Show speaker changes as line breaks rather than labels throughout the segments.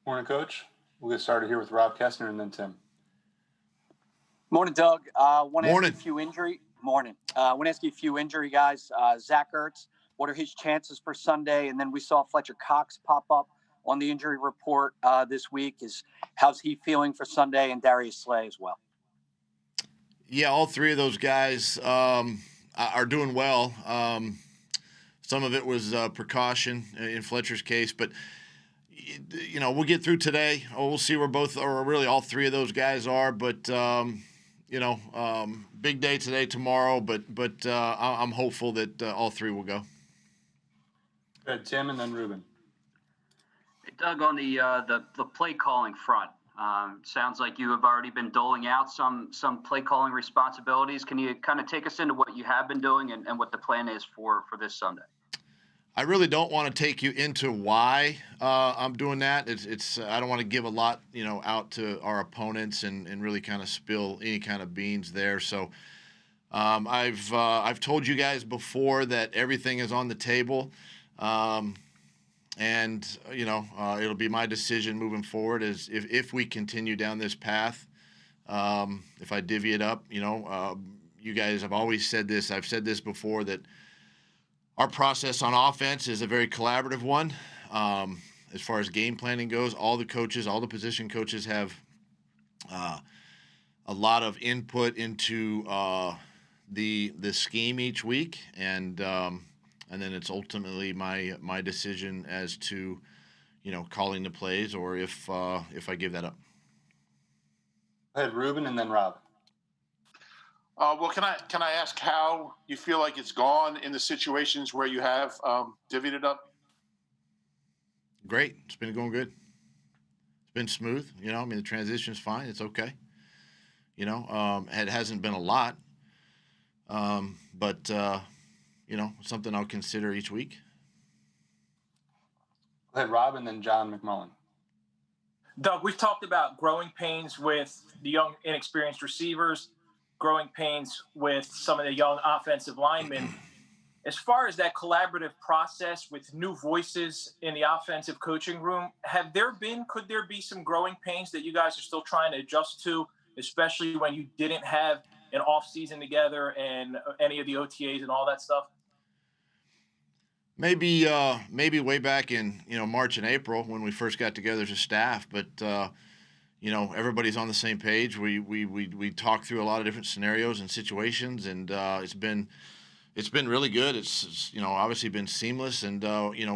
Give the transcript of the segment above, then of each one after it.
Morning, Coach. We'll get started here with Rob Kessner and then Tim.
Morning, Doug. Want to ask you
Morning.
a few injury. Morning. Want to ask you a few injury guys. Zach Ertz. What are his chances for Sunday? And then we saw Fletcher Cox pop up on the injury report this week. How's he feeling for Sunday? And Darius Slay as well.
Yeah, all three of those guys are doing well. Some of it was precaution in Fletcher's case, but we'll get through today. We'll see where both, or really all three of those guys are. But big day today, tomorrow. But I'm hopeful that all three will go.
Good, Tim, and then Ruben.
Hey, Doug, on the play calling front, sounds like you have already been doling out some play calling responsibilities. Can you kind of take us into what you have been doing and what the plan is for this Sunday?
I really don't want to take you into why I'm doing that. I don't want to give a lot, out to our opponents and really kind of spill any kind of beans there. So I've told you guys before that everything is on the table, and it'll be my decision moving forward as if we continue down this path. If I divvy it up, you guys have always said this. I've said this before that. Our process on offense is a very collaborative one. As far as game planning goes, all the coaches, all the position coaches have a lot of input into the scheme each week, and then it's ultimately my decision as to calling the plays or if I give that up.
Go ahead, Ruben, and then Rob.
Well, can I ask how you feel like it's gone in the situations where you have divvied it up?
Great. It's been going good. It's been smooth. The transition's fine. It's okay. It hasn't been a lot, but something I'll consider each week.
Go ahead, Rob, and then John McMullen.
Doug, we've talked about growing pains with the young, inexperienced receivers, growing pains with some of the young offensive linemen. As far as that collaborative process with new voices in the offensive coaching room, could there be some growing pains that you guys are still trying to adjust to, especially when you didn't have an off season together and any of the OTAs and all that stuff?
Maybe way back in March and April when we first got together as a staff, but everybody's on the same page. We talk through a lot of different scenarios and situations, and it's been really good. It's obviously been seamless, and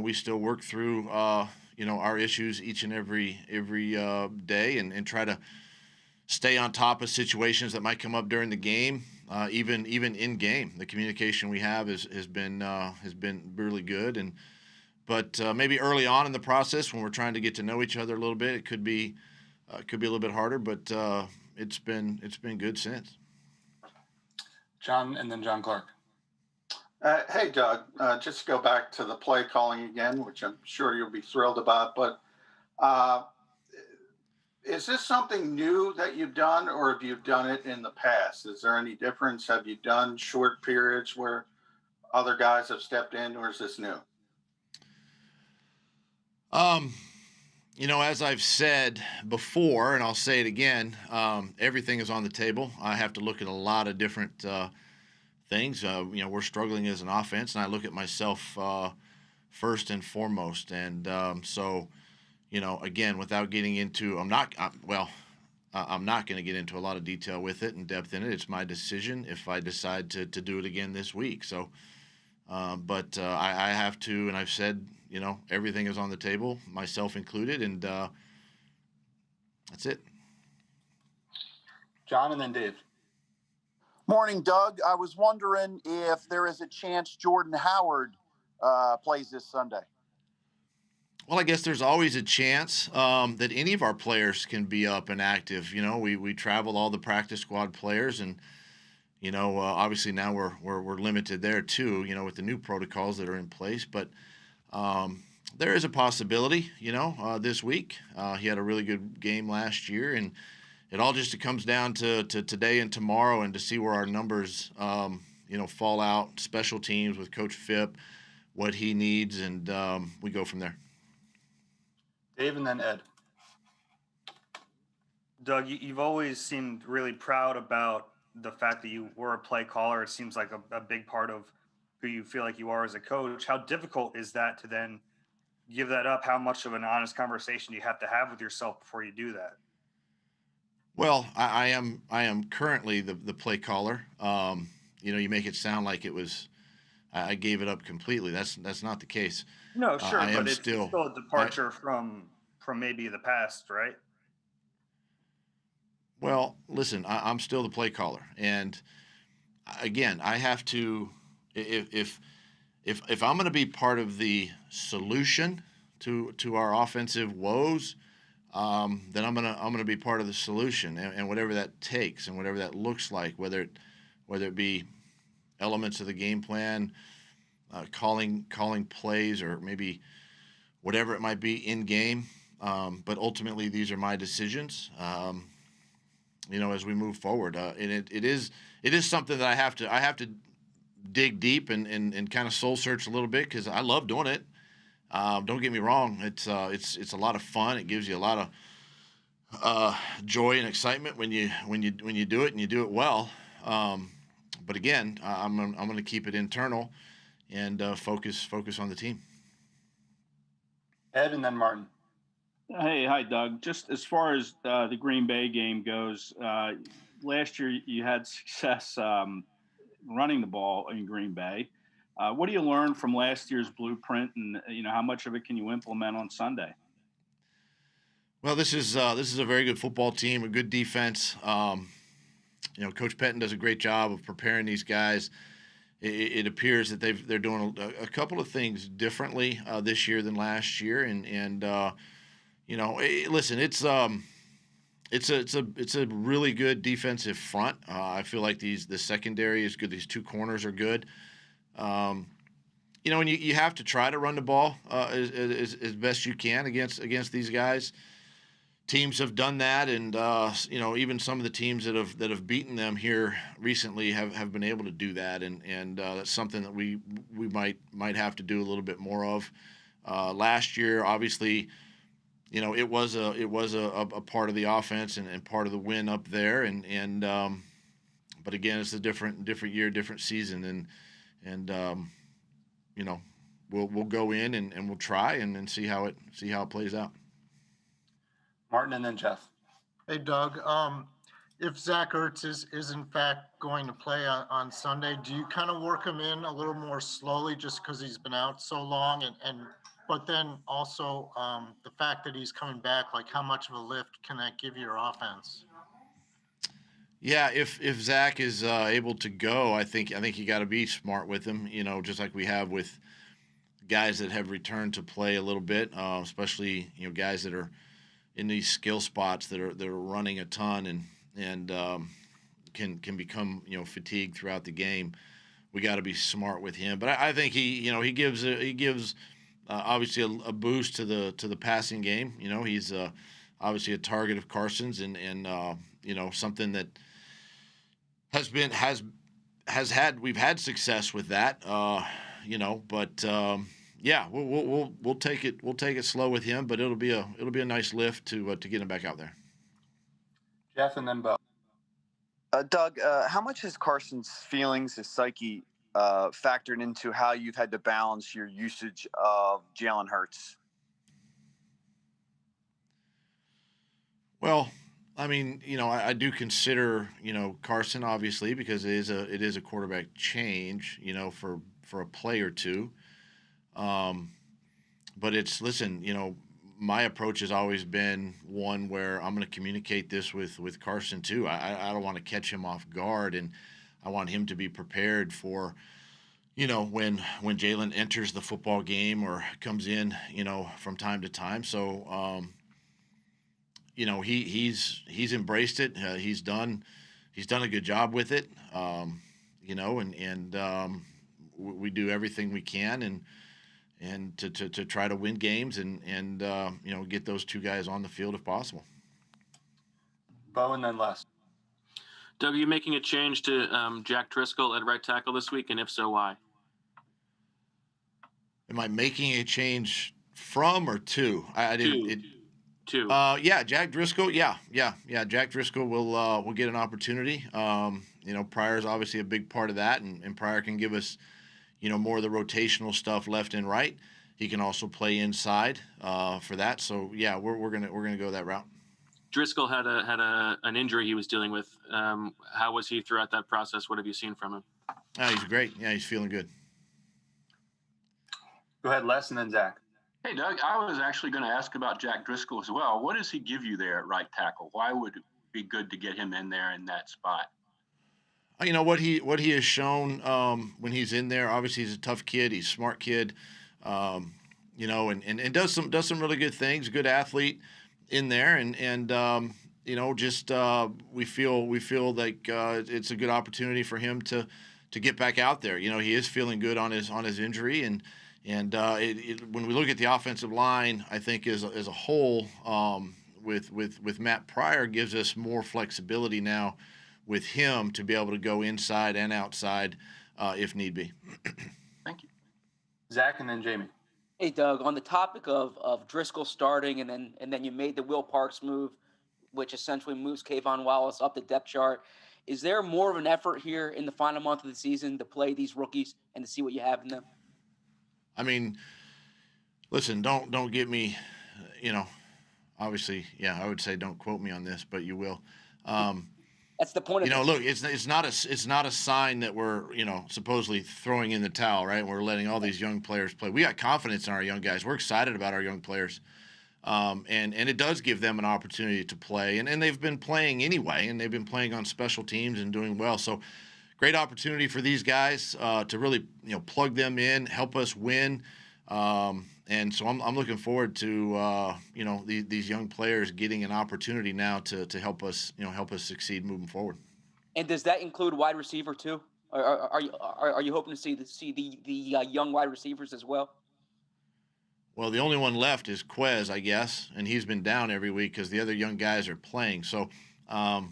we still work through our issues each and every day, and try to stay on top of situations that might come up during the game, even in game. The communication we have has been really good, but maybe early on in the process when we're trying to get to know each other a little bit, it could be a little bit harder, but it's been good since.
John, and then John Clark.
Hey, Doug, just to go back to the play calling again, which I'm sure you'll be thrilled about, but is this something new that you've done, or have you done it in the past? Is there any difference? Have you done short periods where other guys have stepped in, or is this new?
As I've said before, and I'll say it again, everything is on the table. I have to look at a lot of different things. We're struggling as an offense, and I look at myself first and foremost. And so, again, without getting into, I'm not going to get into a lot of detail with it and depth in it. It's my decision if I decide to do it again this week. So, but I have to, and I've said, everything is on the table, myself included, and that's it.
John, and then Dave.
Morning, Doug. I was wondering if there is a chance Jordan Howard plays this Sunday.
Well, I guess there's always a chance that any of our players can be up and active. We travel all the practice squad players, and obviously now we're limited there too. With the new protocols that are in place, but there is a possibility. This week he had a really good game last year, and it all just comes down to today and tomorrow, and to see where our numbers fall out. Special teams with Coach Phipp, what he needs, and we go from there.
Dave, and then Ed.
Doug, you've always seemed really proud about the fact that you were a play caller. It seems like a big part of who you feel like you are as a coach. How difficult is that to then give that up? How much of an honest conversation do you have to have with yourself before you do that?
Well, I am currently the play caller. You make it sound like it was I gave it up completely. That's not the case.
No, sure,
I am
but it's still a departure from maybe the past, right?
Well, listen, I'm still the play caller, and again, I have to if I'm going to be part of the solution to our offensive woes, then I'm gonna be part of the solution, and whatever that takes, and whatever that looks like, whether it be elements of the game plan, calling plays, or maybe whatever it might be in game. But ultimately, these are my decisions. As we move forward, and it is something that I have to dig deep and kind of soul search a little bit, because I love doing it. Don't get me wrong; it's a lot of fun. It gives you a lot of joy and excitement when you do it and you do it well. But again, I'm going to keep it internal and focus on the team.
Ed and then Martin.
Hey, hi, Doug. Just as far as the Green Bay game goes, last year you had success running the ball in Green Bay. What do you learn from last year's blueprint, and how much of it can you implement on Sunday?
Well, this is a very good football team, a good defense. Coach Pettin does a great job of preparing these guys. It appears that they're doing a couple of things differently this year than last year, and listen, it's a really good defensive front. I feel like the secondary is good. These two corners are good. And you have to try to run the ball as best you can against these guys. Teams have done that, and even some of the teams that have beaten them here recently have been able to do that, and that's something that we might have to do a little bit more of. Last year, obviously, it was a part of the offense and part of the win up there, but again, it's a different year, different season, and we'll go in and we'll try and see how it plays out.
Martin and then Jeff.
Hey, Doug. If Zach Ertz is in fact going to play on Sunday, do you kind of work him in a little more slowly just because he's been out so long? But then also the fact that he's coming back, like how much of a lift can that give your offense?
Yeah, if Zach is able to go, I think you got to be smart with him. Just like we have with guys that have returned to play a little bit, especially guys that are in these skill spots that are running a ton and can become fatigued throughout the game. We got to be smart with him. But I think he gives obviously a boost to the passing game. He's obviously a target of Carson's and something that we've had success with that. But yeah, we'll take it slow with him, but it'll be a nice lift to get him back out there.
Jeff and then Bo.
Doug, how much has Carson's feelings, his psyche, factored into how you've had to balance your usage of Jalen Hurts?
Well, I mean, I do consider Carson, obviously, because it is a quarterback change, for a play or two. But listen, my approach has always been one where I'm going to communicate this with Carson too. I don't want to catch him off guard, and I want him to be prepared for, when Jalen enters the football game or comes in, from time to time. So, he's embraced it. He's done a good job with it. We do everything we can and to try to win games and get those two guys on the field if possible.
Bo and then Les.
Doug, are you making a change to Jack Driscoll at right tackle this week, and if so, why?
Am I making a change from or to? I didn't.
too.
Yeah, Jack Driscoll. Yeah. Jack Driscoll will get an opportunity. Pryor's obviously a big part of that, and Pryor can give us, more of the rotational stuff left and right. He can also play inside for that. So yeah, we're gonna go that route.
Driscoll had an injury he was dealing with. How was he throughout that process? What have you seen from him?
He's great. Yeah, he's feeling good.
Go ahead, Les, and then Zach.
Hey, Doug, I was actually going to ask about Jack Driscoll as well. What does he give you there at right tackle? Why would it be good to get him in there in that spot?
What he has shown when he's in there. Obviously, he's a tough kid. He's a smart kid. And does some really good things. Good athlete in there, we feel like it's a good opportunity for him to get back out there. He is feeling good on his injury, and when we look at the offensive line, I think as a whole, with Matt Pryor, gives us more flexibility now with him to be able to go inside and outside if need be.
Thank you.
Zach, and then Jamie.
Hey, Doug, on the topic of Driscoll starting and then you made the Will Parks move, which essentially moves Kayvon Wallace up the depth chart. Is there more of an effort here in the final month of the season to play these rookies and to see what you have in them?
I mean, listen, don't get me, obviously, yeah, I would say don't quote me on this, but you will.
That's the point of it.
Look, it's not a sign that we're, supposedly throwing in the towel, right? We're letting all these young players play. We got confidence in our young guys. We're excited about our young players. And it does give them an opportunity to play. And they've been playing anyway, and they've been playing on special teams and doing well. So great opportunity for these guys to really, plug them in, help us win. And so I'm looking forward to, these young players getting an opportunity now to help us succeed moving forward.
And does that include wide receiver too? Are you hoping to see the young wide receivers as well?
Well, the only one left is Quez, I guess, and he's been down every week because the other young guys are playing. So, but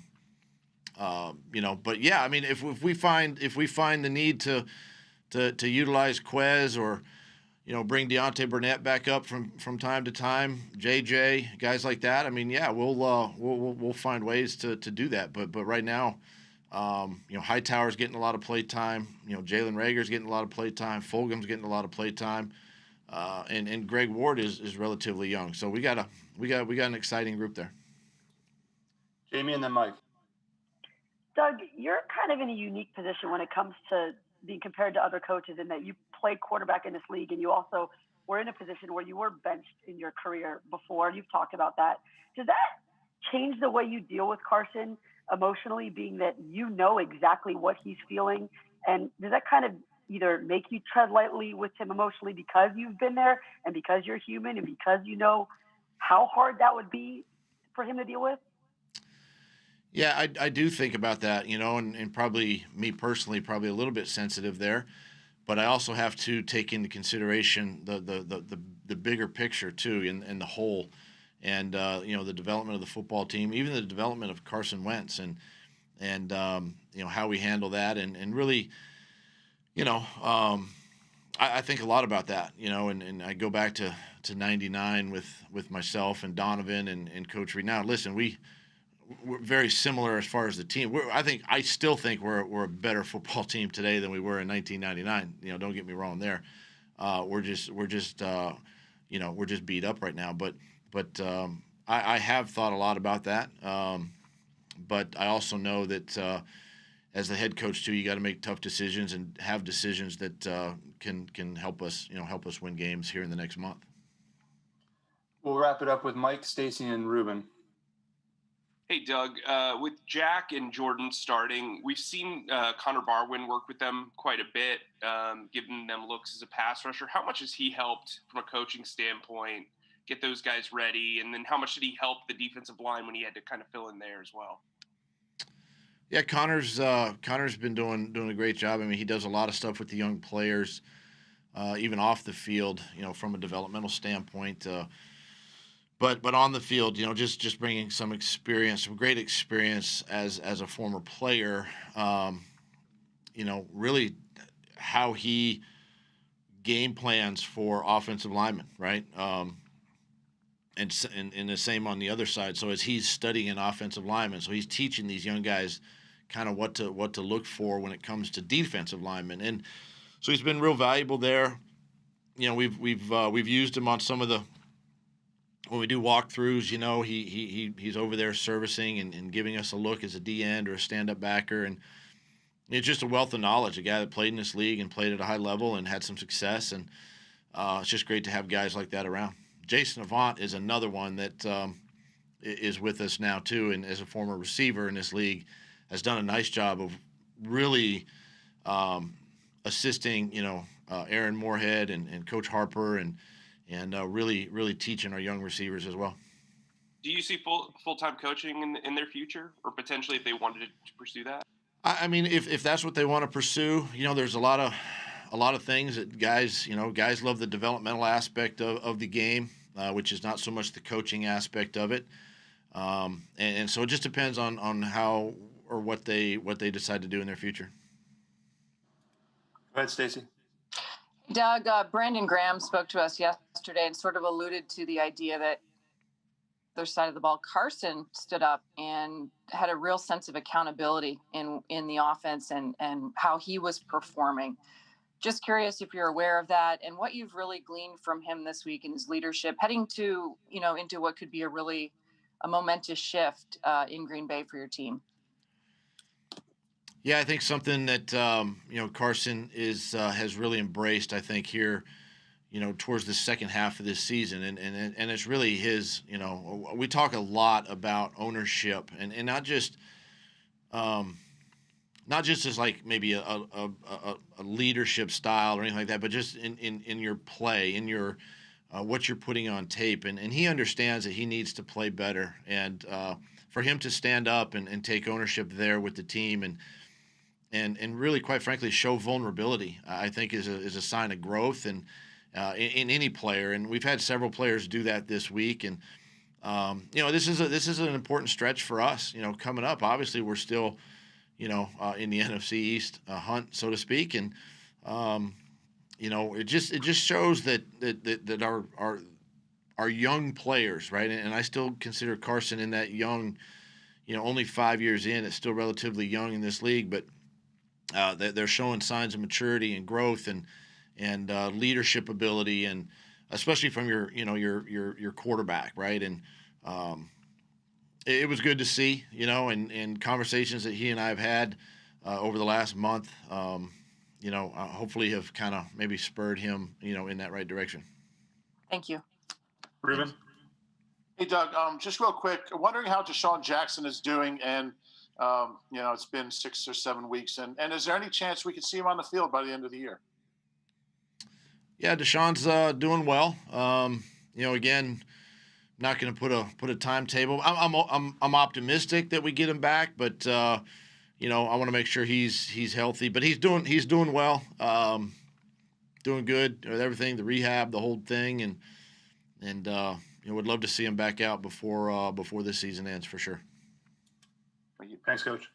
yeah, I mean, if we find the need to utilize Quez or bring Deontay Burnett back up from time to time, JJ, guys like that. I mean, yeah, we'll find ways to do that. But right now, Hightower's getting a lot of play time. Jalen Rager's getting a lot of play time. Fulgham's getting a lot of play time. And Greg Ward is relatively young, so we got an exciting group there.
Jamie, and then Mike.
Doug, you're kind of in a unique position when it comes to being compared to other coaches in that you played quarterback in this league, and you also were in a position where you were benched in your career before. You've talked about that. Does that change the way you deal with Carson emotionally, being that you know exactly what he's feeling, and does that kind of either make you tread lightly with him emotionally because you've been there and because you're human and because you know how hard that would be for him to deal with?
Yeah, I do think about that, and probably me personally, probably a little bit sensitive there, but I also have to take into consideration the bigger picture too, and the whole, and the development of the football team, even the development of Carson Wentz, and how we handle that, and really. I think a lot about that, and I go back to 99 with myself and Donovan and Coach Reed. Now, listen, we're very similar as far as the team. I still think we're a better football team today than we were in 1999. Don't get me wrong there. We're just beat up right now. But I have thought a lot about that. But I also know that. As the head coach too, you got to make tough decisions and have decisions that can help us, win games here in the next month.
We'll wrap it up with Mike, Stacy, and Ruben.
Hey, Doug. With Jack and Jordan starting, we've seen Connor Barwin work with them quite a bit, giving them looks as a pass rusher. How much has he helped from a coaching standpoint get those guys ready? And then how much did he help the defensive line when he had to kind of fill in there as well?
Yeah, Connor's been doing a great job. I mean, he does a lot of stuff with the young players, even off the field, from a developmental standpoint. But on the field, just bringing some experience, some great experience as a former player. Really how he game plans for offensive linemen, right? and the same on the other side. So as he's studying an offensive lineman, so he's teaching these young guys kind of what to look for when it comes to defensive linemen, and so he's been real valuable there. You know, we've used him on some of the when we do walkthroughs. You know, he's over there servicing and giving us a look as a D end or a stand-up backer, and it's just a wealth of knowledge. A guy that played in this league and played at a high level and had some success, and it's just great to have guys like that around. Jason Avant is another one that is with us now too, and as a former receiver in this league, has done a nice job of really assisting, Aaron Moorhead and Coach Harper, and really teaching our young receivers as well.
Do you see full-time coaching in their future, or potentially if they wanted to pursue that?
I mean, if that's what they want to pursue, there's a lot of things that guys love the developmental aspect of the game, which is not so much the coaching aspect of it. And so it just depends on how or what they decide to do in their future.
Go ahead, Stacy.
Doug, Brandon Graham spoke to us yesterday and sort of alluded to the idea that their side of the ball, Carson stood up and had a real sense of accountability in the offense and how he was performing. Just curious if you're aware of that and what you've really gleaned from him this week in his leadership, heading to, into what could be a momentous shift in Green Bay for your team.
Yeah, I think something that, Carson has really embraced, I think, here, towards the second half of this season. And it's really his, we talk a lot about ownership and not just as like maybe a leadership style or anything like that, but just in your play, in your what you're putting on tape. And he understands that he needs to play better. And for him to stand up and take ownership there with the team and really, quite frankly, show vulnerability, I think is a sign of growth and in any player. And we've had several players do that this week. And this is an important stretch for us. Coming up, obviously, we're still in the NFC East hunt, so to speak. And it just shows that our young players, right? And I still consider Carson in that young, only 5 years in. It's still relatively young in this league, but they're showing signs of maturity and growth and leadership ability, and especially from your quarterback, right? And it was good to see, and conversations that he and I have had over the last month, hopefully have kind of maybe spurred him, in that right direction.
Thank you.
Ruben?
Hey, Doug, just real quick, wondering how Deshaun Jackson is doing, and it's been 6 or 7 weeks, and is there any chance we could see him on the field by the end of the year?
Yeah, Deshaun's doing well. Again, not going to put a timetable. I'm optimistic that we get him back, but I want to make sure he's healthy. But he's doing well, doing good with everything, the rehab, the whole thing, and would love to see him back out before this season ends for sure.
Thanks, Coach.